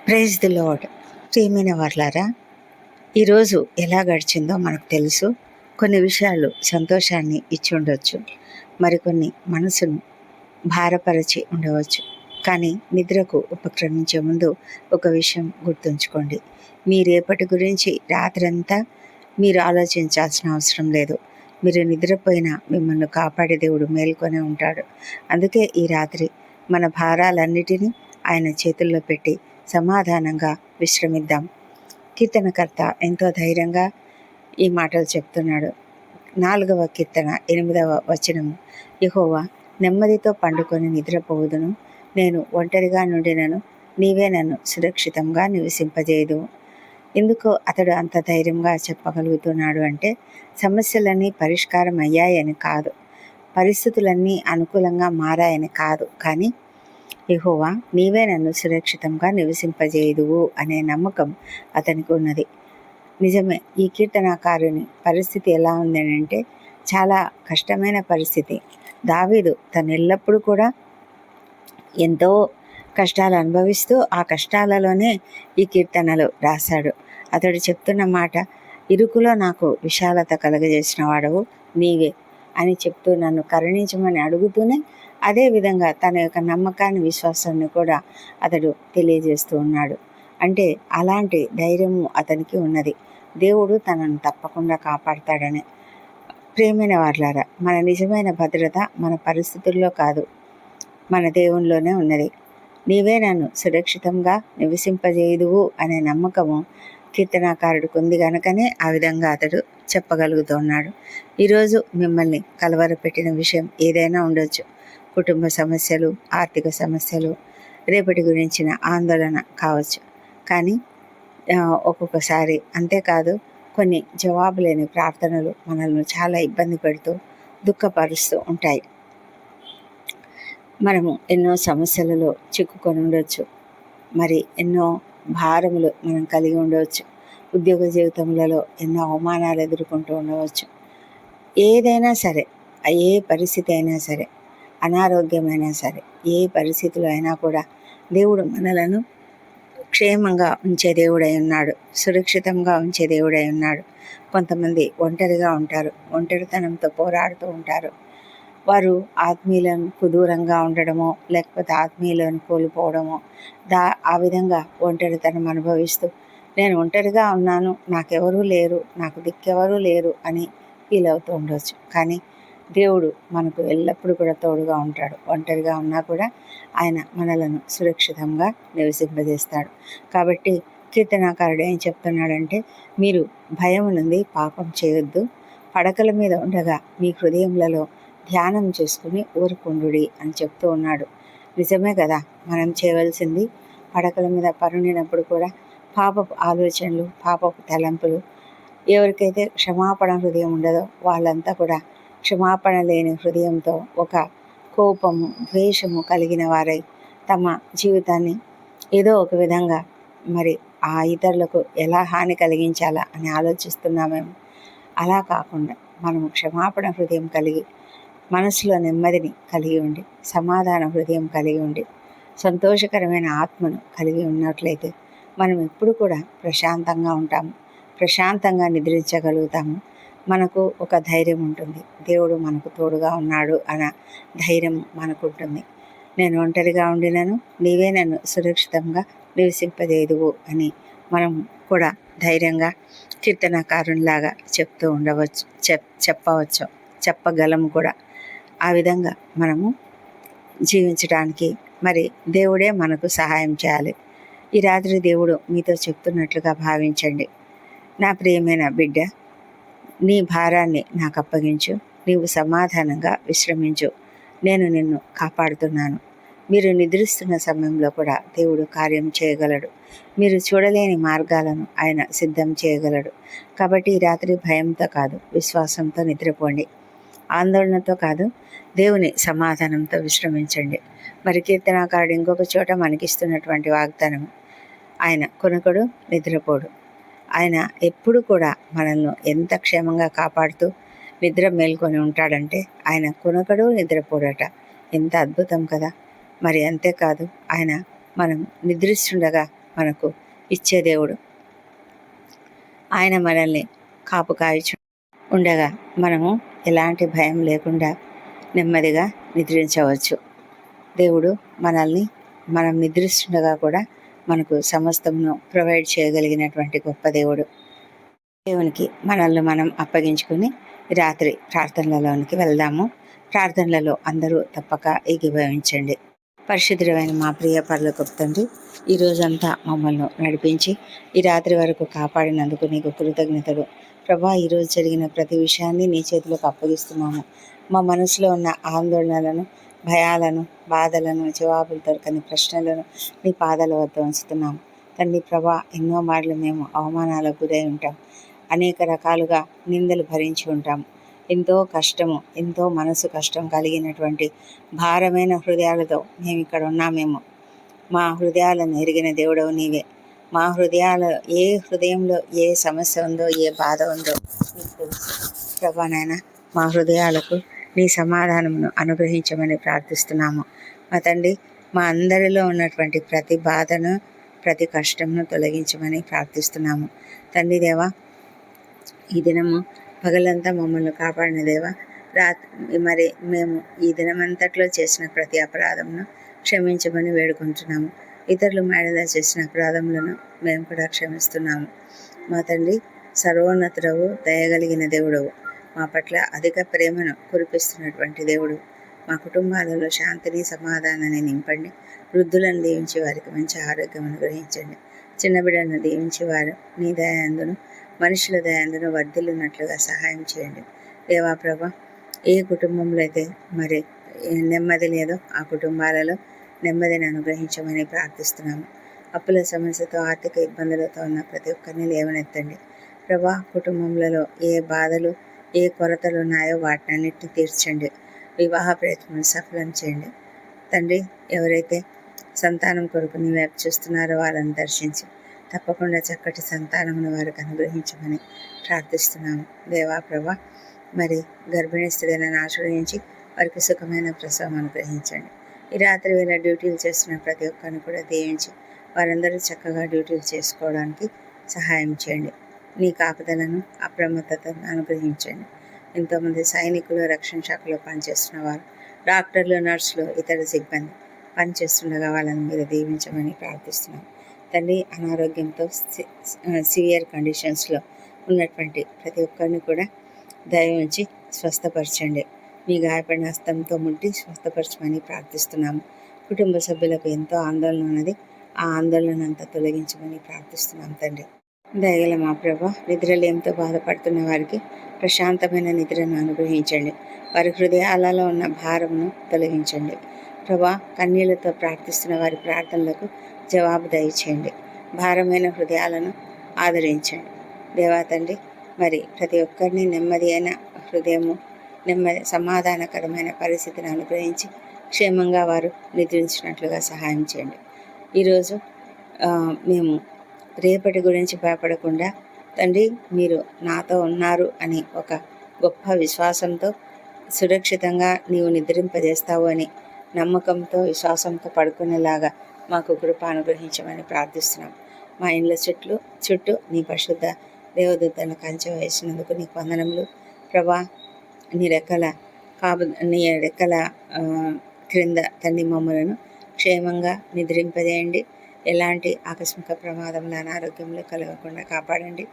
Praise the lord. ప్రియమైన వారలారా, ఈరోజు ఎలా గడిచిందో మనకు తెలుసు. కొన్ని విషయాలు సంతోషాన్ని ఇచ్చి ఉండవచ్చు, మరికొన్ని మనసును భారపరిచి ఉండవచ్చు. కానీ నిద్రకు ఉపక్రమించే ముందు ఒక విషయం గుర్తుంచుకోండి. మీ రేపటి గురించి రాత్రంతా మీరు ఆలోచించాల్సిన అవసరం లేదు. మీరు నిద్రపోయినా మిమ్మల్ని కాపాడే దేవుడు మేల్కొనే ఉంటాడు. అందుకే ఈ రాత్రి మన భారాలన్నిటినీ ఆయన చేతుల్లో పెట్టి సమాధానంగా విశ్రమిద్దాం. కీర్తనకర్త ఎంతో ధైర్యంగా ఈ మాటలు చెప్తున్నాడు. 4వ కీర్తన 8వ వచనము, యెహోవా నెమ్మదితో పండుకొని నిద్రపోవుదును, నేను ఒంటరిగా నుండినను నీవే నన్ను సురక్షితంగా నివసింపజేయదు. ఎందుకు అతడు అంత ధైర్యంగా చెప్పగలుగుతున్నాడు అంటే, సమస్యలన్నీ పరిష్కారం అయ్యాయని కాదు, పరిస్థితులన్నీ అనుకూలంగా మారాయని కాదు, కానీ యెహోవా నీవే నన్ను సురక్షితంగా నివసింపజేయుదువు అనే నమ్మకం అతనికి ఉన్నది. నిజమే, ఈ కీర్తనాకారుని పరిస్థితి ఎలా ఉందనంటే చాలా కష్టమైన పరిస్థితి. దావీదు తను ఎల్లప్పుడూ కూడా ఎంతో కష్టాలు అనుభవిస్తూ ఆ కష్టాలలోనే ఈ కీర్తనలు రాశాడు. అతడు చెప్తున్న మాట, ఇరుకులో నాకు విశాలత కలుగజేసిన వాడవు నీవే అని చెప్తూ నన్ను కరుణించమని అడుగుతూనే అదేవిధంగా తన యొక్క నమ్మకాన్ని, విశ్వాసాన్ని కూడా అతడు తెలియజేస్తూ ఉన్నాడు. అంటే అలాంటి ధైర్యము అతనికి ఉన్నది. దేవుడు తనను తప్పకుండా కాపాడతాడని. ప్రియమైన వారలారా, మన నిజమైన భద్రత మన పరిస్థితుల్లో కాదు, మన దేవునిలోనే ఉన్నది. నీవే నన్ను సురక్షితంగా నివసింపజేయుదువు అనే నమ్మకము కీర్తనాకారుడికి ఉంది కనుకనే ఆ విధంగా అతడు చెప్పగలుగుతున్నాడు. ఈరోజు మిమ్మల్ని కలవరపెట్టిన విషయం ఏదైనా ఉండొచ్చు. కుటుంబ సమస్యలు, ఆర్థిక సమస్యలు, రేపటి గురించిన ఆందోళన కావచ్చు. కానీ ఒక్కొక్కసారి అంతేకాదు, కొన్ని జవాబు లేని ప్రార్థనలు మనల్ని చాలా ఇబ్బంది పెడుతూ దుఃఖపరుస్తూ ఉంటాయి. మనము ఎన్నో సమస్యలలో చిక్కుకొని ఉండవచ్చు, మరి ఎన్నో భారములు మనం కలిగి ఉండవచ్చు, ఉద్యోగ జీవితములలో ఎన్నో అవమానాలు ఎదుర్కొంటూ ఉండవచ్చు. ఏదైనా సరే, ఏ పరిస్థితి అయినా సరే, అనారోగ్యమైనా సరే, ఏ పరిస్థితిలో అయినా కూడా దేవుడు మనలను క్షేమంగా ఉంచే దేవుడై ఉన్నాడు, సురక్షితంగా ఉంచే దేవుడై ఉన్నాడు. కొంతమంది ఒంటరిగా ఉంటారు, ఒంటరితనంతో పోరాడుతూ ఉంటారు. వారు ఆత్మీయులకు దూరంగా ఉండడమో, లేకపోతే ఆత్మీయులను కోల్పోవడమో, ఆ విధంగా ఒంటరితనం అనుభవిస్తూ నేను ఒంటరిగా ఉన్నాను, నాకెవరూ లేరు, నాకు దిక్కెవరూ లేరు అని ఫీల్ అవుతూ ఉండవచ్చు. కానీ దేవుడు మనకు ఎల్లప్పుడూ కూడా తోడుగా ఉంటాడు. ఒంటరిగా ఉన్నా కూడా ఆయన మనలను సురక్షితంగా నివసింపజేస్తాడు. కాబట్టి కీర్తనాకారుడు ఏం చెప్తున్నాడంటే, మీరు భయం నుండి పాపం చేయొద్దు, పడకల మీద ఉండగా మీ హృదయములలో ధ్యానం చేసుకుని ఊరుకుండుడి అని చెప్తూ ఉన్నాడు. నిజమే కదా, మనం చేయవలసింది పడకల మీద పరుండినప్పుడు కూడా పాపపు ఆలోచనలు, పాపపు తలంపులు, ఎవరికైతే క్షమాపణ హృదయం ఉండదో వాళ్ళంతా కూడా క్షమాపణ లేని హృదయంతో ఒక కోపము, ద్వేషము కలిగిన వారై తమ జీవితాన్ని ఏదో ఒక విధంగా మరి ఆ ఇతరులకు ఎలా హాని కలిగించాలా అని ఆలోచిస్తున్నామేమో. అలా కాకుండా మనము క్షమాపణ హృదయం కలిగి, మనసులో నెమ్మదిని కలిగి ఉండి, సమాధాన హృదయం కలిగి ఉండి, సంతోషకరమైన ఆత్మను కలిగి ఉన్నట్లయితే మనం ఎప్పుడు కూడా ప్రశాంతంగా ఉంటాము, ప్రశాంతంగా నిద్రించగలుగుతాము. మనకు ఒక ధైర్యం ఉంటుంది, దేవుడు మనకు తోడుగా ఉన్నాడు అన్న ధైర్యం మనకు ఉంటుంది. నేను ఒంటరిగా ఉండినను నీవే నన్ను సురక్షితంగా నివసింపజేయుదువు అని మనం కూడా ధైర్యంగా కీర్తనకారునిలాగా చెప్తూ ఉండవచ్చు, చెప్పగలము కూడా. ఆ విధంగా మనము జీవించడానికి మరి దేవుడే మనకు సహాయం చేయాలి. ఈ రాత్రి దేవుడు మీతో చెప్తున్నట్లుగా భావించండి. నా ప్రియమైన బిడ్డ, నీ భారాన్ని నాకు అప్పగించు, నీవు సమాధానంగా విశ్రమించు, నేను నిన్ను కాపాడుతున్నాను. మీరు నిద్రిస్తున్న సమయంలో కూడా దేవుడు కార్యం చేయగలడు. మీరు చూడలేని మార్గాలను ఆయన సిద్ధం చేయగలడు. కాబట్టి ఈ రాత్రి భయంతో కాదు, విశ్వాసంతో నిద్రపోండి. ఆందోళనతో కాదు, దేవుని సమాధానంతో విశ్రమించండి. మరి కీర్తనాకారుడు ఇంకొక చోట మనకిస్తున్నటువంటి వాగ్దానం, ఆయన కొనుకడు, నిద్రపోడు. ఆయన ఎప్పుడు కూడా మనల్ని ఎంత క్షేమంగా కాపాడుతూ నిద్ర మేల్కొని ఉంటాడంటే ఆయన కొనుకడు, నిద్రపోడట. ఎంత అద్భుతం కదా. మరి అంతేకాదు, ఆయన మనం నిద్రిస్తుండగా మనకు ఇచ్చే దేవుడు. ఆయన మనల్ని కాపు కాయచు ఉండగా మనము ఎలాంటి భయం లేకుండా నెమ్మదిగా నిద్రించవచ్చు. దేవుడు మనల్ని మనం నిద్రిస్తుండగా కూడా మనకు సమస్తమును ప్రొవైడ్ చేయగలిగినటువంటి గొప్ప దేవుడు. దేవునికి మనల్ని మనం అప్పగించుకుని రాత్రి ప్రార్థనలలోనికి వెళ్దాము. ప్రార్థనలలో అందరూ తప్పక ఏకీభవించండి. పరిశుద్ధమైన మా ప్రియ పరలోకపు తండ్రి, ఈ రోజంతా మమ్మల్ని నడిపించి ఈ రాత్రి వరకు కాపాడినందుకు నీకు కృతజ్ఞతలు ప్రభా. ఈరోజు జరిగిన ప్రతి విషయాన్ని నీ చేతిలోకి అప్పగిస్తున్నాము. మా మనసులో ఉన్న ఆందోళనలను, భయాలను, బాధలను, జవాబులు దొరకని ప్రశ్నలను నీ పాదాల వద్ద ఉంచుతున్నాము తండ్రి. ప్రభా, ఎన్నో మార్లు మేము అవమానాలకు గురై ఉంటాం, అనేక రకాలుగా నిందలు భరించి ఉంటాము. ఎంతో కష్టము, ఎంతో మనసు కష్టం కలిగినటువంటి భారమైన హృదయాలతో మేము ఇక్కడ ఉన్నామేమో. మా హృదయాలను ఎరిగిన దేవుడవు నీవే. మా హృదయంలో ఏ సమస్య ఉందో, ఏ బాధ ఉందో నీకు తెలుసు ప్రభా. నాయన, మా హృదయాలకు నీ సమాధానమును అనుగ్రహించమని ప్రార్థిస్తున్నాము మా తండ్రి. మా అందరిలో ఉన్నటువంటి ప్రతి బాధను, ప్రతి కష్టమును తొలగించమని ప్రార్థిస్తున్నాము తండ్రి. దేవా, ఈ దినము పగలంతా మమ్మల్ని కాపాడిన దేవా, మరి మేము ఈ దినమంతట్లో చేసిన ప్రతి అపరాధమును క్షమించమని వేడుకుంటున్నాము. ఇతరులు మేడలా చేసిన అపరాధములను మేము కూడా క్షమిస్తున్నాము మా తండ్రి. సర్వోన్నతుడవు, దయగలిగిన దేవుడవు, మా పట్ల అధిక ప్రేమను కురిపిస్తున్నటువంటి దేవుడు. మా కుటుంబాలలో శాంతిని, సమాధానాన్ని నింపండి. వృద్ధులను దీవించి వారికి మంచి ఆరోగ్యం అనుగ్రహించండి. చిన్న బిడ్డలను దీవించి వారు నీ దయందును, మనుషుల దయందును వర్ధిల్లున్నట్లుగా సహాయం చేయండి దేవా. ప్రభా, ఏ కుటుంబంలో అయితే మరి నెమ్మది లేదో ఆ కుటుంబాలలో నెమ్మదిని అనుగ్రహించమని ప్రార్థిస్తున్నాము. అప్పుల సమస్యతో, ఆర్థిక ఇబ్బందులతో ఉన్న ప్రతి ఒక్కరిని లేవనెత్తండి ప్రభా. కుటుంబంలో ఏ బాధలు, ఏ కొరతలు ఉన్నాయో వాటినన్నిటిని తీర్చండి. వివాహ ప్రయత్నం సఫలం చేయండి తండ్రి. ఎవరైతే సంతానం కొరకు నీ వైపు చూస్తున్నారో వాళ్ళని దర్శించి తప్పకుండా చక్కటి సంతానమును వారికి అనుగ్రహించమని ప్రార్థిస్తున్నాము దేవా. ప్రభా, మరి గర్భిణీ స్త్రీలను ఆశ్రయించి వారికి సుఖమైన ప్రసవం అనుగ్రహించండి. ఈ రాత్రి వేళ డ్యూటీలు చేస్తున్న ప్రతి ఒక్కరిని కూడా దీవించి వారందరూ చక్కగా డ్యూటీలు చేసుకోవడానికి సహాయం చేయండి. నీ కాపుదలను, అప్రమత్తతను అనుగ్రహించండి. ఎంతోమంది సైనికులు, రక్షణ శాఖలో పనిచేస్తున్న వారు, డాక్టర్లు, నర్సులు, ఇతర సిబ్బంది పనిచేస్తుండగా వాళ్ళని మీరు దీవించమని ప్రార్థిస్తున్నాం తండ్రి. అనారోగ్యంతో సివియర్ కండిషన్స్లో ఉన్నటువంటి ప్రతి ఒక్కరిని కూడా దయ ఉంచి స్వస్థపరచండి. మీ గాయపడిన హస్తంతో ముట్టి స్వస్థపరచమని ప్రార్థిస్తున్నాము. కుటుంబ సభ్యులకు ఎంతో ఆందోళన ఉన్నది, ఆ ఆందోళన అంతా తొలగించమని ప్రార్థిస్తున్నాం తండ్రి. దయగల మా ప్రభా, నిద్రలేమితో బాధపడుతున్న వారికి ప్రశాంతమైన నిద్రను అనుగ్రహించండి. వారి హృదయాలలో ఉన్న భారమును తొలగించండి ప్రభా. కన్నీళ్లతో ప్రార్థిస్తున్న వారి ప్రార్థనలకు జవాబు దయచేయండి. భారమైన హృదయాలను ఆదరించండి దేవా తండ్రి. మరి ప్రతి ఒక్కరిని నెమ్మది అయిన హృదయము, సమాధానకరమైన పరిస్థితిని అనుగ్రహించి క్షేమంగా వారు నిద్రించినట్లుగా సహాయం చేయండి. ఈరోజు మేము రేపటి గురించి భయపడకుండా తండ్రి, మీరు నాతో ఉన్నారు అని ఒక గొప్ప విశ్వాసంతో సురక్షితంగా నీవు నిద్రింపజేస్తావు అని నమ్మకంతో, విశ్వాసంతో పడుకునేలాగా మాకు కృప అనుగ్రహించమని ప్రార్థిస్తున్నాం. మా ఇండ్ల చుట్టూ నీ పరిశుద్ధ దేవదూతలను కంచె వేసినందుకు నీకు వందనములు ప్రభా. నీ రెక్కల క్రింద తండ్రి మమ్మలను క్షేమంగా నిద్రింపజేయండి. ఎలాంటి ఆకస్మిక ప్రమాదములు, అనారోగ్యములు కలగకుండా కాపాడండి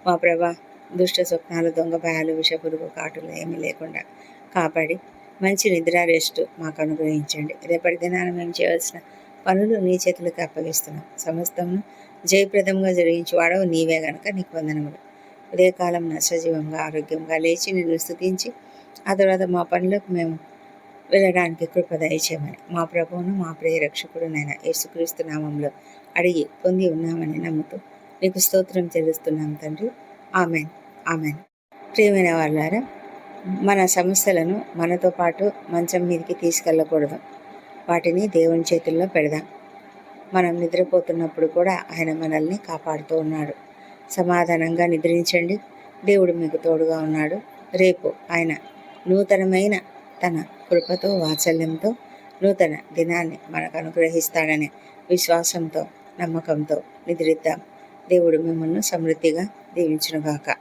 మా ప్రభా. దుష్ట స్వప్నాలు, దొంగ భయాలు, విషపురుగు కాటులు ఏమీ లేకుండా కాపాడి మంచి నిద్ర రెస్ట్ మాకు అనుగ్రహించండి. రేపటి దినాన మేము చేయవలసిన పనులు నీ చేతులకు అప్పగిస్తున్నాం. సమస్తమును జయప్రదంగా జరిగించేవాడవు నీవే గనక నీకు వందనములు. ఉదయకాలం సజీవంగా, ఆరోగ్యంగా లేచి నిన్ను స్తుతించి ఆ తర్వాత మా పనులకు మేము వెళ్ళడానికి కృప దయచేయమని మా ప్రభువును, మా ప్రియ రక్షకుడునైన యేసుక్రీస్తు నామంలో అడిగి పొంది ఉన్నామని నమ్ముతూ నీకు స్తోత్రం చెల్లిస్తున్నాం తండ్రి. Amen, amen. ప్రియమైన వాళ్ళారా, మన సమస్యలను మనతో పాటు మంచం మీదకి తీసుకెళ్ళకూడదు. వాటిని దేవుని చేతుల్లో పెడదాం. మనం నిద్రపోతున్నప్పుడు కూడా ఆయన మనల్ని కాపాడుతూ ఉన్నాడు. సమాధానంగా నిద్రించండి. దేవుడు మీకు తోడుగా ఉన్నాడు. రేపు ఆయన నూతనమైన తన కృపతో, వాత్సల్యంతో నూతన దినాన్ని మనకు అనుగ్రహిస్తాడనే విశ్వాసంతో నమ్మకంతో నిద్రిద్దాం. దేవుడు మిమ్మల్ని సమృద్ధిగా దీవించునుగాక.